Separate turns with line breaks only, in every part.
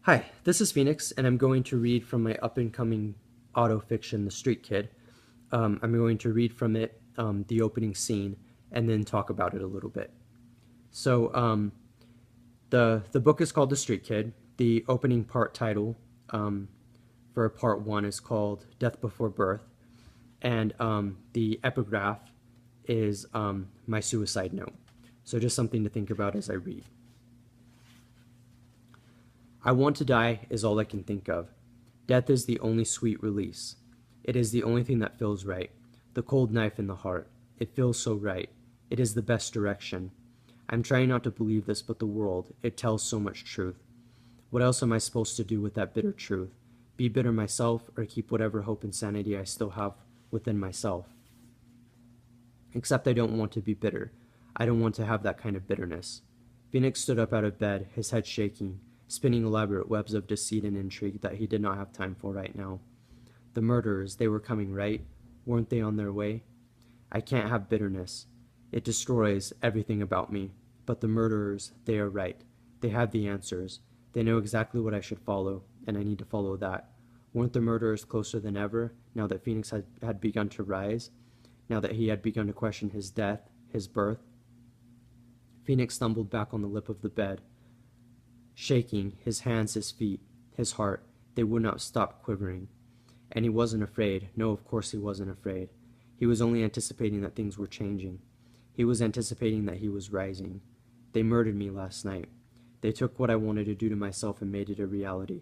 Hi, this is Phoenix, and I'm going to read from my up-and-coming autofiction, The Street Kid. I'm going to read from it the opening scene and then talk about it a little bit. So the book is called The Street Kid. The opening part title for part one is called Death Before Birth, and the epigraph is my suicide note. So just something to think about as I read. I want to die is all I can think of. Death is the only sweet release. It is the only thing that feels right. The cold knife in the heart. It feels so right. It is the best direction. I'm trying not to believe this, but the world, it tells so much truth. What else am I supposed to do with that bitter truth? Be bitter myself, or keep whatever hope and sanity I still have within myself? Except I don't want to be bitter. I don't want to have that kind of bitterness. Phoenix stood up out of bed, his head shaking, spinning elaborate webs of deceit and intrigue that he did not have time for right now. The murderers, they were coming, right? Weren't they on their way? I can't have bitterness. It destroys everything about me. But the murderers, they are right. They have the answers. They know exactly what I should follow, and I need to follow that. Weren't the murderers closer than ever, now that Phoenix had begun to rise? Now that he had begun to question his death, his birth? Phoenix stumbled back on the lip of the bed, shaking, his hands, his feet, his heart, they would not stop quivering. And he wasn't afraid. No, of course he wasn't afraid. He was only anticipating that things were changing. He was anticipating that he was rising. They murdered me last night. They took what I wanted to do to myself and made it a reality.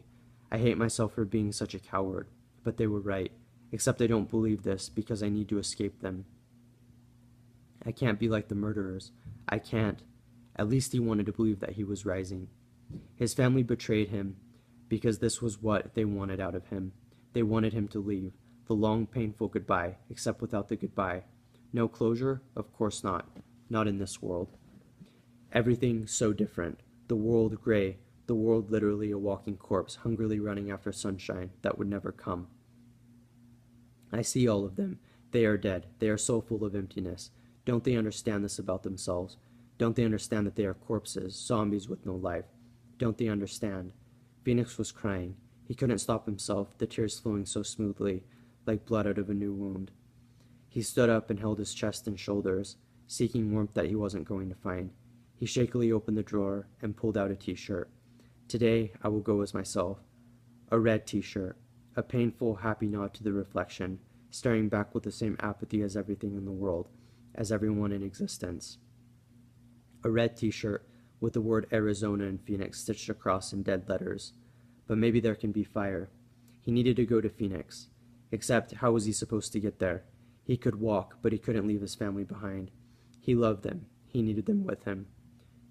I hate myself for being such a coward, but they were right. Except I don't believe this because I need to escape them. I can't be like the murderers. I can't. At least he wanted to believe that he was rising. His family betrayed him because this was what they wanted out of him. They wanted him to leave. The long, painful goodbye, except without the goodbye. No closure? Of course not. Not in this world. Everything so different. The world gray. The world literally a walking corpse, hungrily running after sunshine that would never come. I see all of them. They are dead. They are so full of emptiness. Don't they understand this about themselves? Don't they understand that they are corpses, zombies with no life? Don't they understand? Phoenix was crying. He couldn't stop himself, the tears flowing so smoothly, like blood out of a new wound. He stood up and held his chest and shoulders, seeking warmth that he wasn't going to find. He shakily opened the drawer and pulled out a t-shirt. Today, I will go as myself. A red t-shirt, a painful, happy nod to the reflection, staring back with the same apathy as everything in the world, as everyone in existence. A red t-shirt with the word Arizona and Phoenix stitched across in dead letters. But maybe there can be fire. He needed to go to Phoenix. Except, how was he supposed to get there? He could walk, but he couldn't leave his family behind. He loved them. He needed them with him.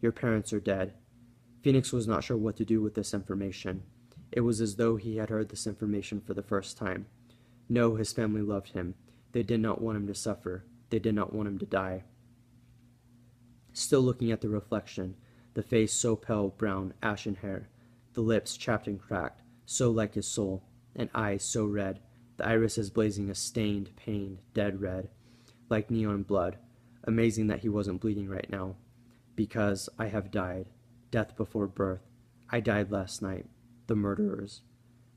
Your parents are dead. Phoenix was not sure what to do with this information. It was as though he had heard this information for the first time. No, his family loved him. They did not want him to suffer. They did not want him to die. Still looking at the reflection, the face so pale, brown, ashen hair, the lips chapped and cracked, so like his soul, and eyes so red, the irises blazing a stained, pained, dead red, like neon blood. Amazing that he wasn't bleeding right now. Because I have died. Death before birth. I died last night. The murderers.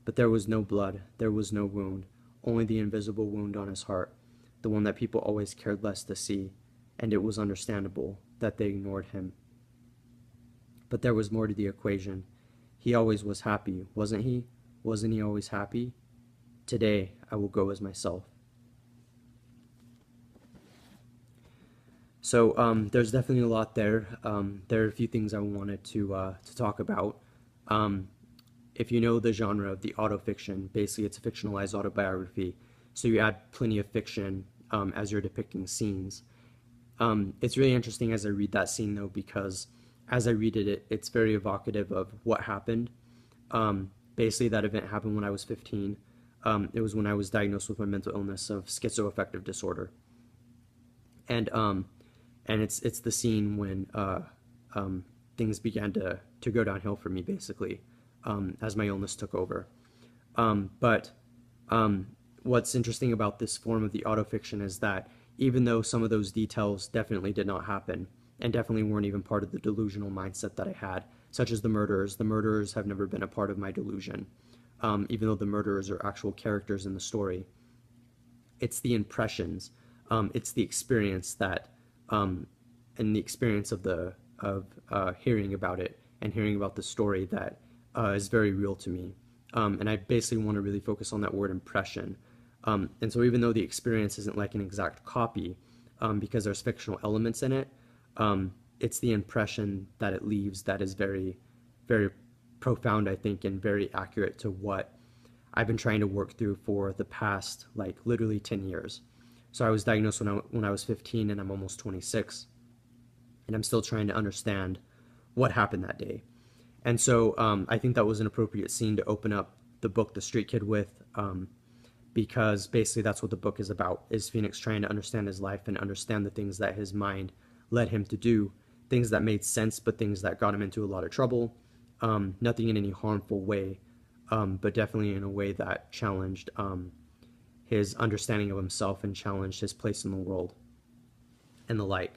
But there was no blood. There was no wound. Only the invisible wound on his heart. The one that people always cared less to see. And it was understandable that they ignored him. But there was more to the equation. He always was happy, wasn't he? Wasn't he always happy? Today, I will go as myself. So there's definitely a lot there. There are a few things I wanted to talk about. If you know the genre of the autofiction, basically it's a fictionalized autobiography. So you add plenty of fiction as you're depicting scenes. It's really interesting as I read that scene though, because as I read it, it's very evocative of what happened. Basically that event happened when I was 15. It was when I was diagnosed with my mental illness of schizoaffective disorder. And it's the scene when things began to go downhill for me, basically, as my illness took over. But what's interesting about this form of the autofiction is that even though some of those details definitely did not happen, and definitely weren't even part of the delusional mindset that I had, such as the murderers. The murderers have never been a part of my delusion, even though the murderers are actual characters in the story. It's the impressions, it's the experience that, and the experience of hearing about it and hearing about the story that is very real to me. And I basically want to really focus on that word impression. And so even though the experience isn't like an exact copy, because there's fictional elements in it, it's the impression that it leaves that is very, very profound, I think, and very accurate to what I've been trying to work through for the past, like, literally 10 years. So I was diagnosed when I was 15, and I'm almost 26, and I'm still trying to understand what happened that day. And so I think that was an appropriate scene to open up the book The Street Kid with, because basically that's what the book is about, is Phoenix trying to understand his life and understand the things that his mind led him to do, things that made sense, but things that got him into a lot of trouble, nothing in any harmful way, but definitely in a way that challenged his understanding of himself and challenged his place in the world and the like.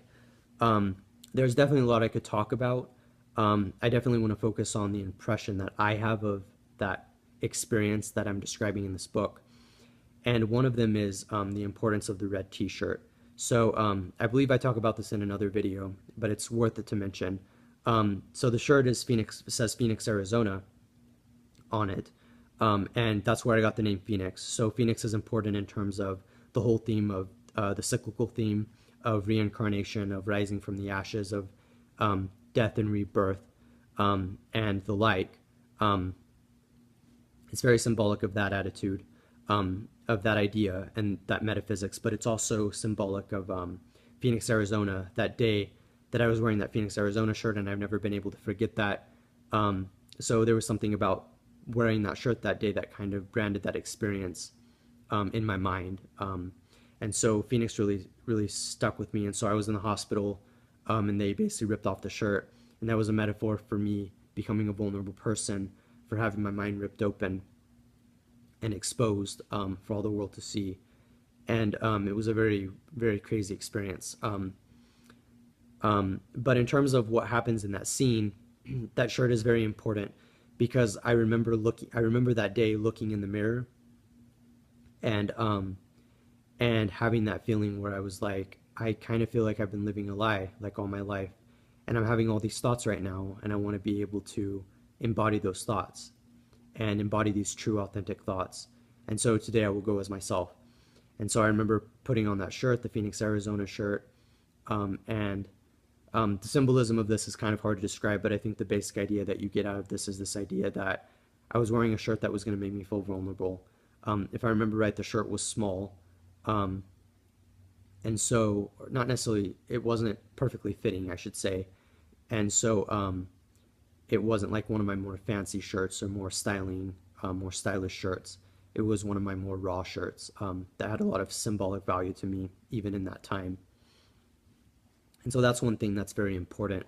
There's definitely a lot I could talk about. I definitely want to focus on the impression that I have of that experience that I'm describing in this book. And one of them is the importance of the red t-shirt. So I believe I talk about this in another video, but it's worth it to mention. So the shirt is says Phoenix, Arizona on it. And that's where I got the name Phoenix. So Phoenix is important in terms of the whole theme of the cyclical theme of reincarnation, of rising from the ashes, of death and rebirth, and the like. It's very symbolic of that attitude, of that idea and that metaphysics, but it's also symbolic of Phoenix, Arizona, that day that I was wearing that Phoenix, Arizona shirt, and I've never been able to forget that. So there was something about wearing that shirt that day that kind of branded that experience in my mind. And so Phoenix really, really stuck with me. And so I was in the hospital, and they basically ripped off the shirt. And that was a metaphor for me becoming a vulnerable person, for having my mind ripped open and exposed for all the world to see. And it was a very, very crazy experience. But in terms of what happens in that scene, that shirt is very important, because I remember that day looking in the mirror and having that feeling where I was like, I kind of feel like I've been living a lie like all my life, and I'm having all these thoughts right now, and I want to be able to embody those thoughts and embody these true, authentic thoughts. And so today I will go as myself. And so I remember putting on that shirt, the Phoenix, Arizona shirt, and the symbolism of this is kind of hard to describe, but I think the basic idea that you get out of this is this idea that I was wearing a shirt that was going to make me feel vulnerable. If I remember right, the shirt was small, and so, not necessarily, it wasn't perfectly fitting, I should say, and so it wasn't like one of my more fancy shirts or more stylish shirts. It was one of my more raw shirts that had a lot of symbolic value to me, even in that time. And so that's one thing that's very important.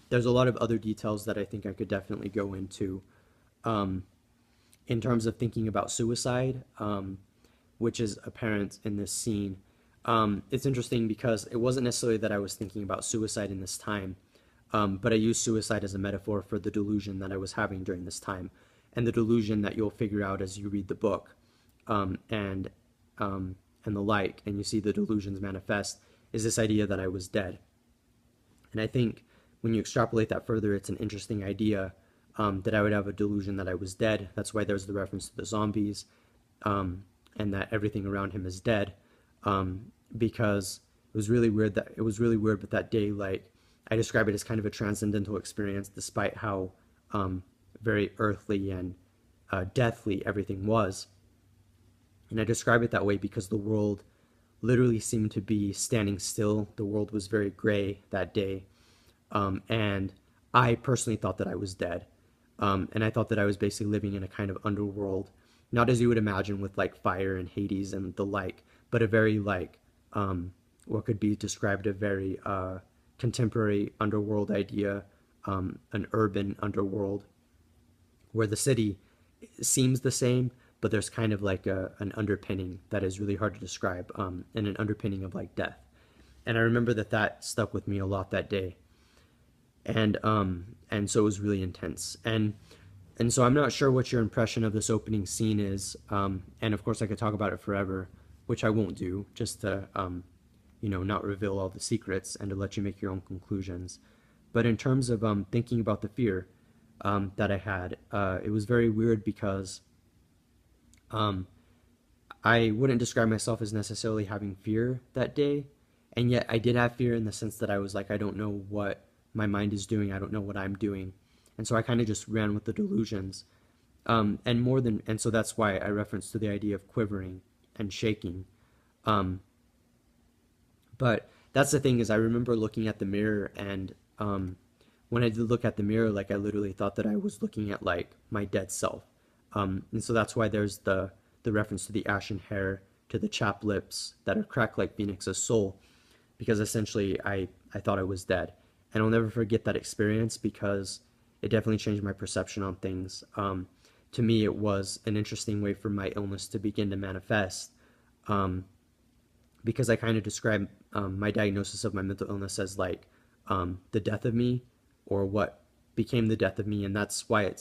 There's a lot of other details that I think I could definitely go into in terms of thinking about suicide, which is apparent in this scene. It's interesting because it wasn't necessarily that I was thinking about suicide in this time, but I used suicide as a metaphor for the delusion that I was having during this time, and the delusion that you'll figure out as you read the book, and the like, and you see the delusions manifest, is this idea that I was dead. And I think when you extrapolate that further, it's an interesting idea that I would have a delusion that I was dead. That's why there's the reference to the zombies, and that everything around him is dead, because it was really weird but that day, like, I describe it as kind of a transcendental experience, despite how very earthly and deathly everything was. And I describe it that way because the world literally seemed to be standing still. The world was very gray that day, and I personally thought that I was dead, and I thought that I was basically living in a kind of underworld, not as you would imagine with like fire and Hades and the like, but a very like what could be described a very contemporary underworld idea, an urban underworld where the city seems the same, but there's kind of like an underpinning that is really hard to describe, and an underpinning of like death. And I remember that stuck with me a lot that day. And so it was really intense. And so I'm not sure what your impression of this opening scene is. And of course, I could talk about it forever, which I won't do, just to not reveal all the secrets and to let you make your own conclusions. But in terms of thinking about the fear that I had, it was very weird because um, I wouldn't describe myself as necessarily having fear that day, and yet I did have fear in the sense that I was like, I don't know what my mind is doing, I don't know what I'm doing, and so I kind of just ran with the delusions, and so that's why I referenced to the idea of quivering and shaking. Um, but that's the thing is, I remember looking at the mirror, and when I did look at the mirror, like I literally thought that I was looking at like my dead self. And so that's why there's the reference to the ashen hair, to the chapped lips that are cracked like Phoenix's soul, because essentially I thought I was dead. And I'll never forget that experience because it definitely changed my perception on things. To me, it was an interesting way for my illness to begin to manifest, um, because I kind of describe my diagnosis of my mental illness as like the death of me, or what became the death of me, and that's why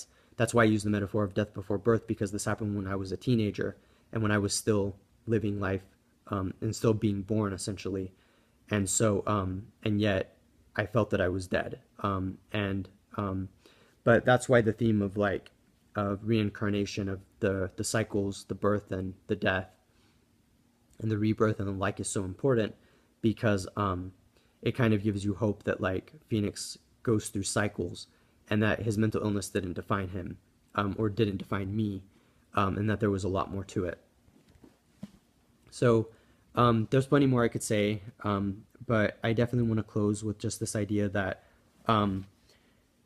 I use the metaphor of death before birth, because this happened when I was a teenager and when I was still living life, and still being born essentially, and yet I felt that I was dead, and but that's why the theme of like of reincarnation, of the cycles, the birth and the death and the rebirth and the like is so important, because it kind of gives you hope that like Phoenix goes through cycles, and that his mental illness didn't define him, or didn't define me, and that there was a lot more to it. So there's plenty more I could say, but I definitely want to close with just this idea that um,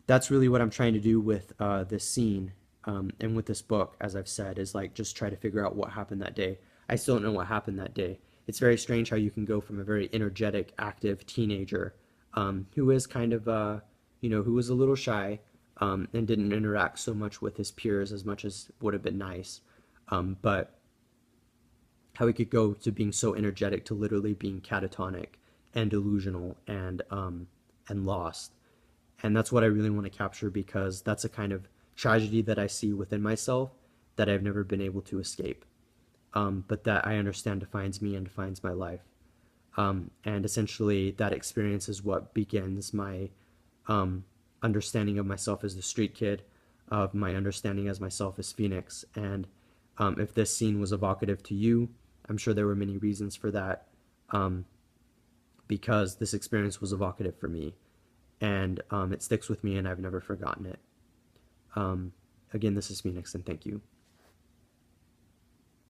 that's really what I'm trying to do with this scene, and with this book, as I've said, is like just try to figure out what happened that day. I still don't know what happened that day. It's very strange how you can go from a very energetic, active teenager, who is kind of, who was a little shy, and didn't interact so much with his peers as much as would have been nice, but how he could go to being so energetic to literally being catatonic and delusional, and lost. And that's what I really want to capture, because that's a kind of tragedy that I see within myself that I've never been able to escape, but that I understand defines me and defines my life. And essentially, that experience is what begins my um, understanding of myself as the street kid, of my understanding as myself as Phoenix. And if this scene was evocative to you, I'm sure there were many reasons for that, um, because this experience was evocative for me, and it sticks with me, and I've never forgotten it. Um, Again, this is Phoenix, and thank you.